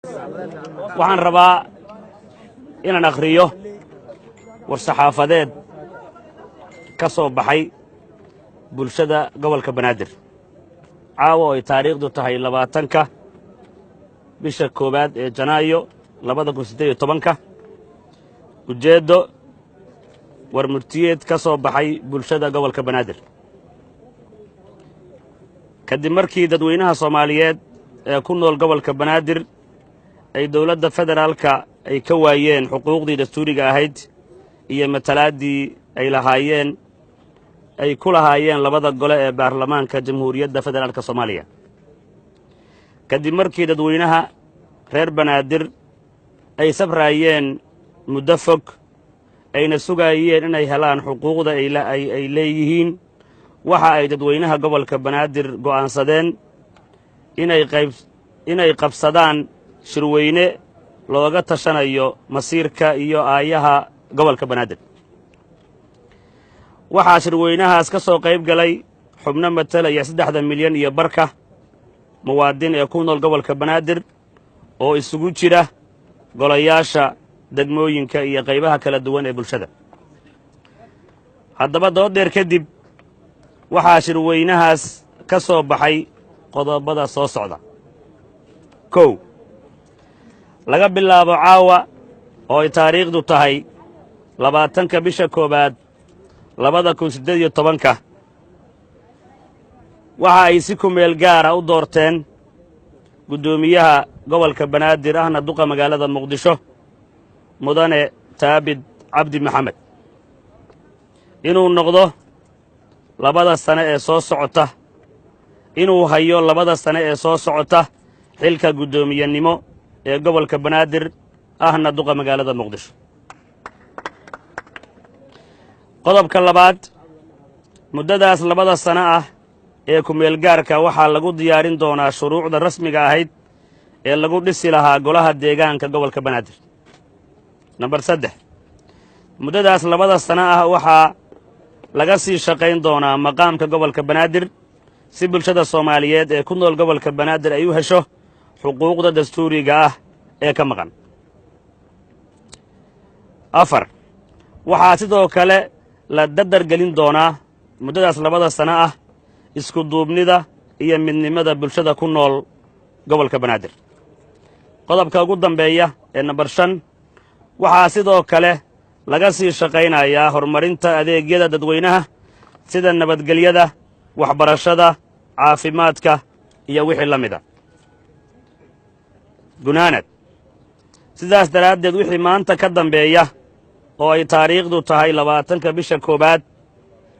waxaan rabaa inaan akhriyo war-saxaafadeed ka soo baxay bulshada gobolka banaadir caawa oo ay taariikhdu tahay 20-ka bisha 1aad ee Janaayo 2018 ujeeddo war murtiyeed ka soo baxay bulshada gobolka banaadir kadib markii dadweynaha Soomaaliyeed ee ku nool gobolka banaadir ay dawladda federaalka ay ka waayeen xuquuqdii dastuuriga ahayd iyo matalaadii ay lahaayeen ay ku lahaayeen labada gole ee baarlamaanka jamhuuriyadda federaalka Soomaaliya kadib markii dadweynaha reer banaadir ay sabrayeen muddo fog ayna sugayeen inay helaan xuquuqda ay leeyihiin waxa ay dadweynaha gobolka banaadir go'aansadeen inay qabsadaan shirweyne looga tashanayo masiirka iyo aayaha gobolka banaadir waxaa shirweynahaas ka soo qayb galay xubno matalaya 3 milyan iyo barka muwaadin ee ku nool gobolka banaadir oo isugu jira golayaasha degmooyinka iyo qaybaha kala duwan ee bulshada haddaba dood dheer kadib waxaa shirweynahaas ka soo baxay qodobada soo socda 1 laga bilaabo caawa oo ay taariikhdu tahay 20-ka bisha 1aad 2018 waxa ay si ku meel gaara u doorteen gudoomiyaha gobolka banaadir ahna duqa magaalada muqdisho mudane taabid cabdi maxamed inuu noqdo 2 sano ee soo socota inuu hayo 2 sano ee soo socota xilka gudoomiyanimo ee gobolka banaadir ahna duqa magaalada muqdisho qodobka labaad muddadaas 2 sano ah ee ku meel gaarka waxaa lagu diyaarin doonaa shuruucda rasmiga ahayd ee lagu dhisi lahaa golaha deegaanka gobolka banaadir number 3 muddadaas 2 sano ah waxaa laga sii shaqayn doonaa maqaamka gobolka banaadir si bulshada Soomaaliyeed ee ku nool gobolka banaadir ay u hesho xuquuqda dastuuriga ah ee ka maqan 4 waxaa sidoo kale la dardargelin doonaa muddadaas 2 sano ah isku duubnida iyo midnimada bulshada ku nool gobolka banaadir qodobka ugu dambeeya ee number 5 waxaa sidoo kale laga sii shaqaynayaa horumarinta adeegyada dadweynaha sida nabadgelyada waxbarashada caafimaadka iyo wixii la mida gunaanad sidaas daraaddeed wixii maanta ka dambeeya oo ay taariikhdu tahay 20-ka bisha 1aad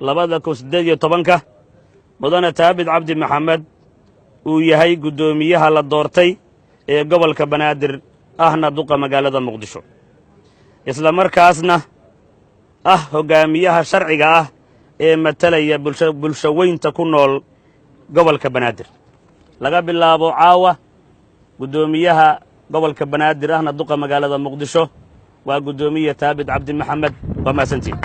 2018 mudane taabid cabdi maxamed uu yahay gudoomiyaha la doortay ee gobolka banaadir ahna duqa magaalada muqdisho isla markaasna hogaamiyaha sharciga ah ee matalaya bulshaweynta ku nool gobolka banaadir laga bilaabo caawa gudoomiyaha gobolka banaadir ahna duqa magaalada muqdisho waa gudoomiye taabid cabdi maxamed waa maasantiin